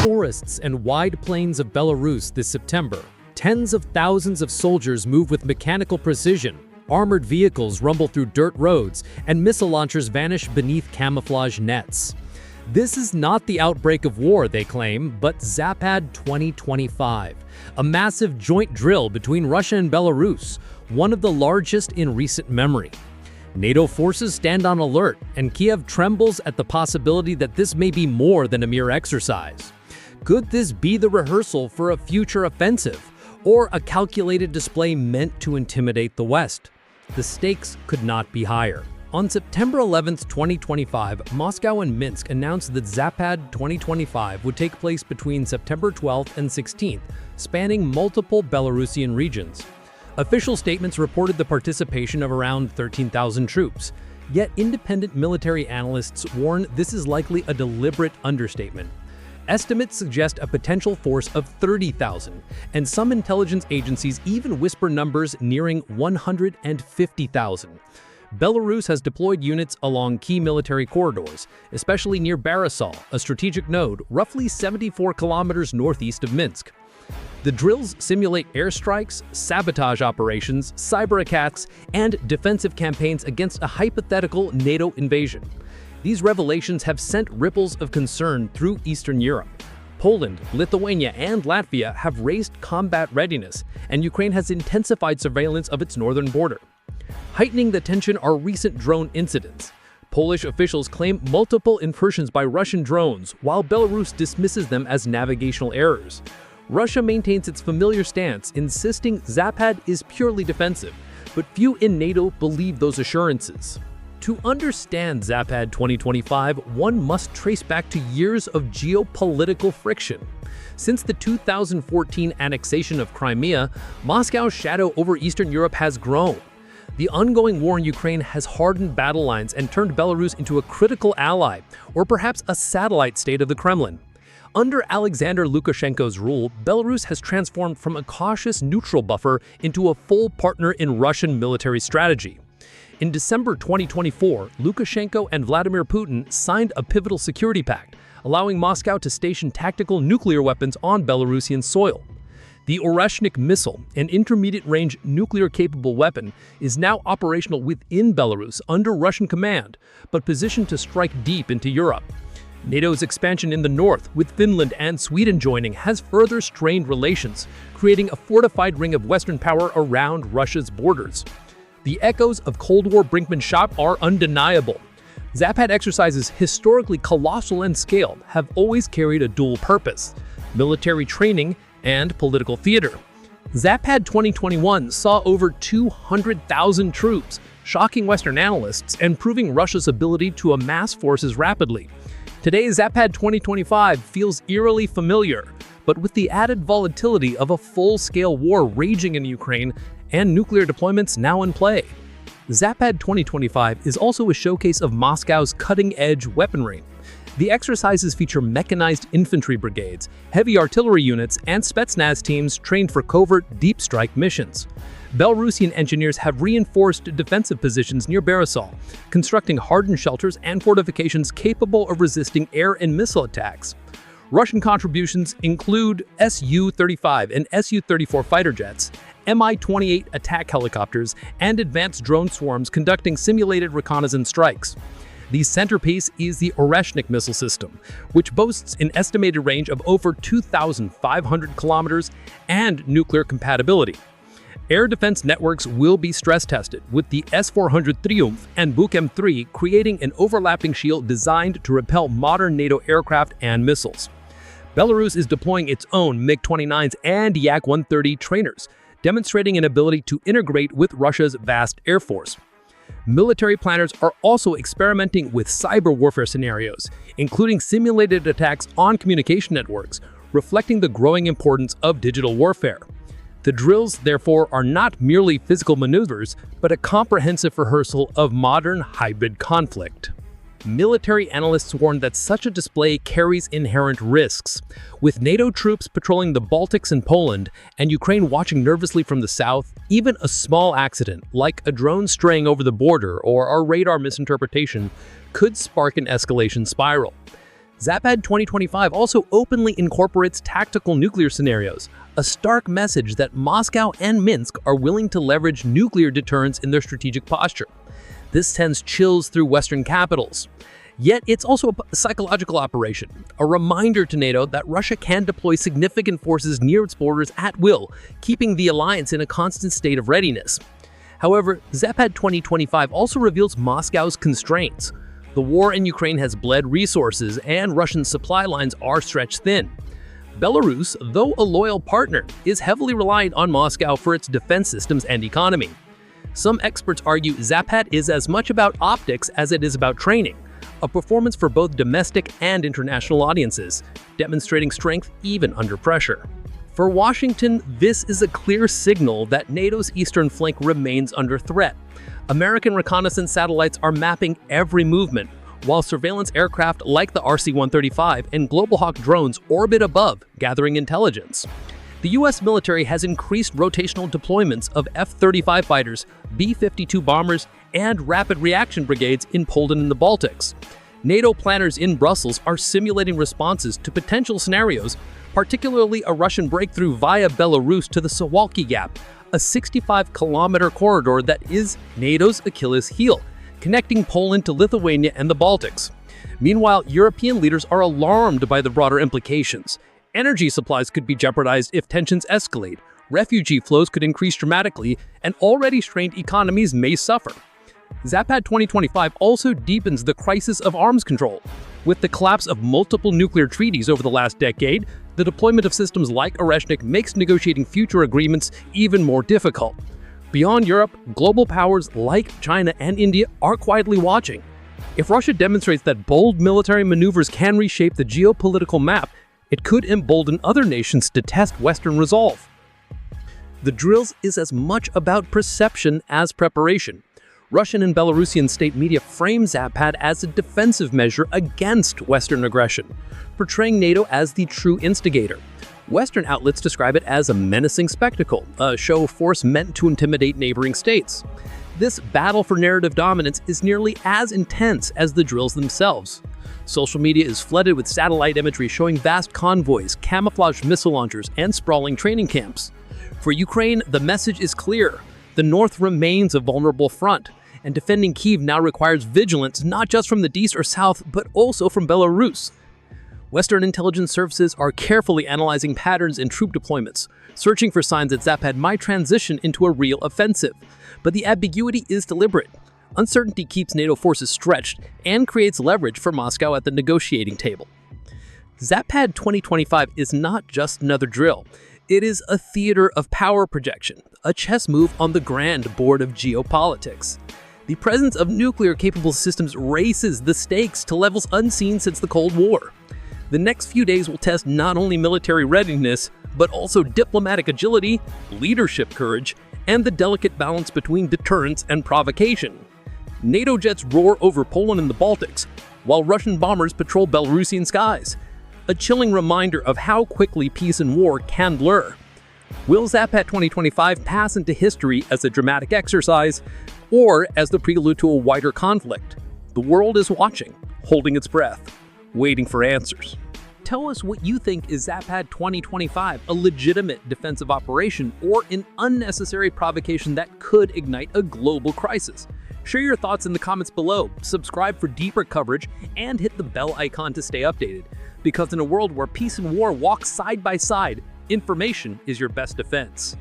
forests and wide plains of Belarus this September, tens of thousands of soldiers move with mechanical precision, armored vehicles rumble through dirt roads, and missile launchers vanish beneath camouflage nets. This is not the outbreak of war, they claim, but Zapad 2025, a massive joint drill between Russia and Belarus, one of the largest in recent memory. NATO forces stand on alert, and Kiev trembles at the possibility that this may be more than a mere exercise. Could this be the rehearsal for a future offensive, or a calculated display meant to intimidate the West? The stakes could not be higher. On September 11, 2025, Moscow and Minsk announced that Zapad 2025 would take place between September 12th and 16th, spanning multiple Belarusian regions. Official statements reported the participation of around 13,000 troops, yet independent military analysts warn this is likely a deliberate understatement. Estimates suggest a potential force of 30,000, and some intelligence agencies even whisper numbers nearing 150,000. Belarus has deployed units along key military corridors, especially near Barysaw, a strategic node roughly 74 kilometers northeast of Minsk. The drills simulate airstrikes, sabotage operations, cyber attacks, and defensive campaigns against a hypothetical NATO invasion. These revelations have sent ripples of concern through Eastern Europe. Poland, Lithuania, and Latvia have raised combat readiness, and Ukraine has intensified surveillance of its northern border. Heightening the tension are recent drone incidents. Polish officials claim multiple incursions by Russian drones, while Belarus dismisses them as navigational errors. Russia maintains its familiar stance, insisting Zapad is purely defensive, but few in NATO believe those assurances. To understand Zapad 2025, one must trace back to years of geopolitical friction. Since the 2014 annexation of Crimea, Moscow's shadow over Eastern Europe has grown. The ongoing war in Ukraine has hardened battle lines and turned Belarus into a critical ally, or perhaps a satellite state of the Kremlin. Under Alexander Lukashenko's rule, Belarus has transformed from a cautious neutral buffer into a full partner in Russian military strategy. In December 2024, Lukashenko and Vladimir Putin signed a pivotal security pact, allowing Moscow to station tactical nuclear weapons on Belarusian soil. The Oreshnik missile, an intermediate-range nuclear-capable weapon, is now operational within Belarus under Russian command, but positioned to strike deep into Europe. NATO's expansion in the north, with Finland and Sweden joining, has further strained relations, creating a fortified ring of Western power around Russia's borders. The echoes of Cold War brinkmanship are undeniable. Zapad exercises, historically colossal in scale, have always carried a dual purpose: military training and political theater. Zapad 2021 saw over 200,000 troops, shocking Western analysts and proving Russia's ability to amass forces rapidly. Today's Zapad 2025 feels eerily familiar, but with the added volatility of a full-scale war raging in Ukraine and nuclear deployments now in play. Zapad 2025 is also a showcase of Moscow's cutting-edge weaponry. The exercises feature mechanized infantry brigades, heavy artillery units, and Spetsnaz teams trained for covert deep strike missions. Belarusian engineers have reinforced defensive positions near Barysaw, constructing hardened shelters and fortifications capable of resisting air and missile attacks. Russian contributions include Su-35 and Su-34 fighter jets, Mi-28 attack helicopters, and advanced drone swarms conducting simulated reconnaissance strikes. The centerpiece is the Oreshnik missile system, which boasts an estimated range of over 2,500 kilometers and nuclear compatibility. Air defense networks will be stress-tested, with the S-400 Triumf and Buk-M3 creating an overlapping shield designed to repel modern NATO aircraft and missiles. Belarus is deploying its own MiG-29s and Yak-130 trainers, demonstrating an ability to integrate with Russia's vast air force. Military planners are also experimenting with cyber warfare scenarios, including simulated attacks on communication networks, reflecting the growing importance of digital warfare. The drills, therefore, are not merely physical maneuvers, but a comprehensive rehearsal of modern hybrid conflict. Military analysts warn that such a display carries inherent risks. With NATO troops patrolling the Baltics and Poland, and Ukraine watching nervously from the south, even a small accident, like a drone straying over the border or a radar misinterpretation, could spark an escalation spiral. Zapad 2025 also openly incorporates tactical nuclear scenarios, a stark message that Moscow and Minsk are willing to leverage nuclear deterrence in their strategic posture. This sends chills through Western capitals. Yet it's also a psychological operation, a reminder to NATO that Russia can deploy significant forces near its borders at will, keeping the alliance in a constant state of readiness. However, Zapad 2025 also reveals Moscow's constraints. The war in Ukraine has bled resources, and Russian supply lines are stretched thin. Belarus, though a loyal partner, is heavily reliant on Moscow for its defense systems and economy. Some experts argue Zapad is as much about optics as it is about training, a performance for both domestic and international audiences, demonstrating strength even under pressure. For Washington, this is a clear signal that NATO's eastern flank remains under threat. American reconnaissance satellites are mapping every movement, while surveillance aircraft like the RC-135 and Global Hawk drones orbit above, gathering intelligence. The U.S. military has increased rotational deployments of F-35 fighters, B-52 bombers, and rapid reaction brigades in Poland and the Baltics. NATO planners in Brussels are simulating responses to potential scenarios, particularly a Russian breakthrough via Belarus to the Suwałki Gap, a 65-kilometer corridor that is NATO's Achilles heel, connecting Poland to Lithuania and the Baltics. Meanwhile, European leaders are alarmed by the broader implications. Energy supplies could be jeopardized if tensions escalate, refugee flows could increase dramatically, and already strained economies may suffer. Zapad 2025 also deepens the crisis of arms control. With the collapse of multiple nuclear treaties over the last decade, the deployment of systems like Oreshnik makes negotiating future agreements even more difficult. Beyond Europe, global powers like China and India are quietly watching. If Russia demonstrates that bold military maneuvers can reshape the geopolitical map, it could embolden other nations to test Western resolve. The drills is as much about perception as preparation. Russian and Belarusian state media frame Zapad as a defensive measure against Western aggression, portraying NATO as the true instigator. Western outlets describe it as a menacing spectacle, a show of force meant to intimidate neighboring states. This battle for narrative dominance is nearly as intense as the drills themselves. Social media is flooded with satellite imagery showing vast convoys, camouflaged missile launchers, and sprawling training camps. For Ukraine, the message is clear. The north remains a vulnerable front, and defending Kyiv now requires vigilance not just from the east or south, but also from Belarus. Western intelligence services are carefully analyzing patterns in troop deployments, searching for signs that Zapad might transition into a real offensive. But the ambiguity is deliberate. Uncertainty keeps NATO forces stretched and creates leverage for Moscow at the negotiating table. Zapad 2025 is not just another drill. It is a theater of power projection, a chess move on the grand board of geopolitics. The presence of nuclear-capable systems raises the stakes to levels unseen since the Cold War. The next few days will test not only military readiness, but also diplomatic agility, leadership courage, and the delicate balance between deterrence and provocation. NATO jets roar over Poland and the Baltics, while Russian bombers patrol Belarusian skies. A chilling reminder of how quickly peace and war can blur. Will Zapad 2025 pass into history as a dramatic exercise, or as the prelude to a wider conflict? The world is watching, holding its breath, waiting for answers. Tell us what you think. Is Zapad 2025 a legitimate defensive operation or an unnecessary provocation that could ignite a global crisis? Share your thoughts in the comments below, subscribe for deeper coverage, and hit the bell icon to stay updated. Because in a world where peace and war walk side by side, information is your best defense.